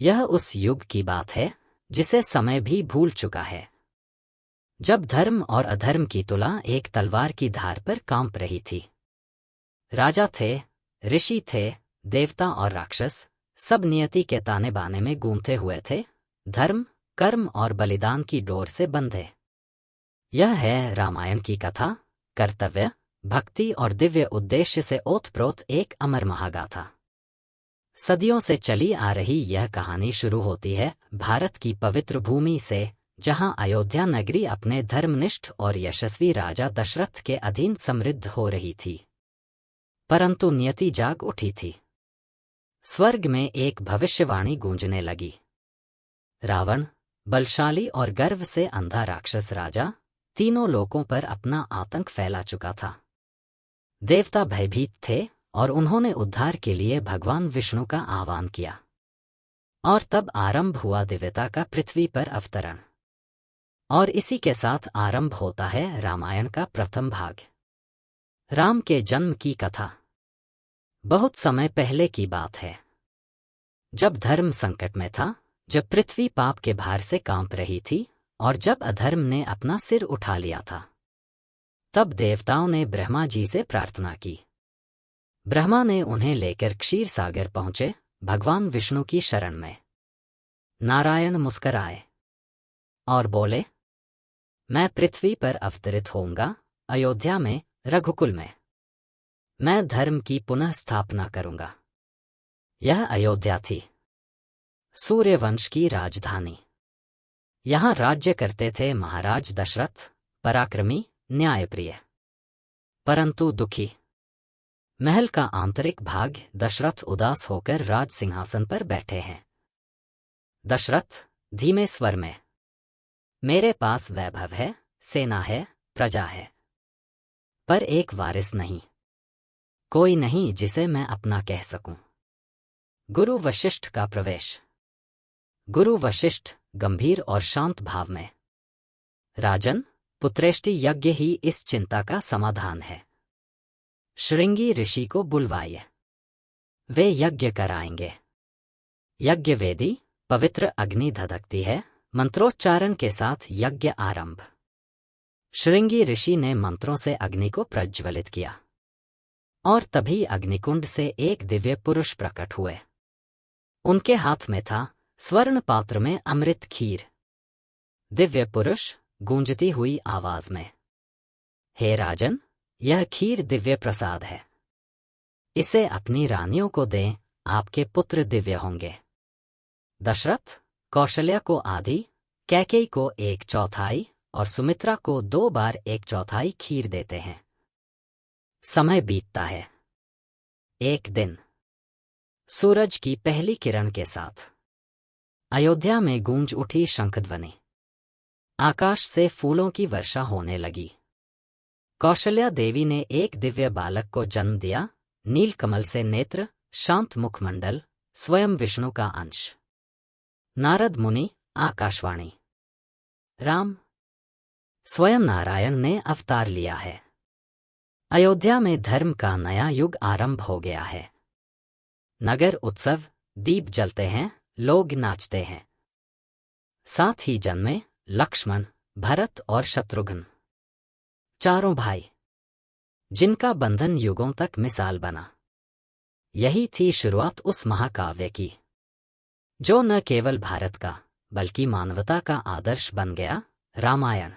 यह उस युग की बात है जिसे समय भी भूल चुका है, जब धर्म और अधर्म की तुला एक तलवार की धार पर कांप रही थी। राजा थे, ऋषि थे, देवता और राक्षस, सब नियति के ताने बाने में गूंथे हुए थे, धर्म, कर्म और बलिदान की डोर से बंधे। यह है रामायण की कथा, कर्तव्य, भक्ति और दिव्य उद्देश्य से ओतप्रोत एक अमर महागाथा। सदियों से चली आ रही यह कहानी शुरू होती है भारत की पवित्र भूमि से, जहां अयोध्या नगरी अपने धर्मनिष्ठ और यशस्वी राजा दशरथ के अधीन समृद्ध हो रही थी। परंतु नियति जाग उठी थी। स्वर्ग में एक भविष्यवाणी गूंजने लगी। रावण, बलशाली और गर्व से अंधा राक्षस राजा, तीनों लोकों पर अपना आतंक फैला चुका था। देवता भयभीत थे और उन्होंने उद्धार के लिए भगवान विष्णु का आह्वान किया। और तब आरंभ हुआ दिव्यता का पृथ्वी पर अवतरण। और इसी के साथ आरंभ होता है रामायण का प्रथम भाग, राम के जन्म की कथा। बहुत समय पहले की बात है, जब धर्म संकट में था, जब पृथ्वी पाप के भार से कांप रही थी और जब अधर्म ने अपना सिर उठा लिया था। तब देवताओं ने ब्रह्मा जी से प्रार्थना की। ब्रह्मा ने उन्हें लेकर क्षीर सागर पहुंचे, भगवान विष्णु की शरण में। नारायण मुस्कराए और बोले, मैं पृथ्वी पर अवतरित होऊंगा, अयोध्या में, रघुकुल में। मैं धर्म की पुनः स्थापना करूंगा। यह अयोध्या थी, सूर्यवंश की राजधानी। यहां राज्य करते थे महाराज दशरथ, पराक्रमी, न्यायप्रिय, परंतु दुखी। महल का आंतरिक भाग दशरथ उदास होकर राज सिंहासन पर बैठे हैं। दशरथ धीमे स्वर में, मेरे पास वैभव है, सेना है, प्रजा है, पर एक वारिस नहीं, कोई नहीं जिसे मैं अपना कह सकूं। गुरु वशिष्ठ का प्रवेश। गुरु वशिष्ठ गंभीर और शांत भाव में, राजन, पुत्रेष्टि यज्ञ ही इस चिंता का समाधान है। श्रृंगी ऋषि को बुलवाइए, वे यज्ञ कराएंगे। यज्ञ वेदी, पवित्र अग्नि धधकती है, मंत्रोच्चारण के साथ यज्ञ आरंभ। श्रृंगी ऋषि ने मंत्रों से अग्नि को प्रज्वलित किया और तभी अग्निकुंड से एक दिव्य पुरुष प्रकट हुए। उनके हाथ में था स्वर्ण पात्र में अमृत खीर। दिव्य पुरुष गूंजती हुई आवाज में, हे राजन, यह खीर दिव्य प्रसाद है। इसे अपनी रानियों को दें, आपके पुत्र दिव्य होंगे। दशरथ कौशल्या को आधी, कैकेयी को 1/4 और सुमित्रा को 2 बार 1/4 खीर देते हैं। समय बीतता है। एक दिन सूरज की पहली किरण के साथ अयोध्या में गूंज उठी शंखध्वनि। आकाश से फूलों की वर्षा होने लगी। कौशल्या देवी ने एक दिव्य बालक को जन्म दिया, नीलकमल से नेत्र, शांत मुखमंडल, स्वयं विष्णु का अंश। नारद मुनि, आकाशवाणी। राम, स्वयं नारायण ने अवतार लिया है। अयोध्या में धर्म का नया युग आरंभ हो गया है। नगर उत्सव, दीप जलते हैं, लोग नाचते हैं। साथ ही जन्मे लक्ष्मण, भरत और शत्रुघ्न, चारों भाई, जिनका बंधन युगों तक मिसाल बना। यही थी शुरुआत उस महाकाव्य की, जो न केवल भारत का बल्कि मानवता का आदर्श बन गया, रामायण।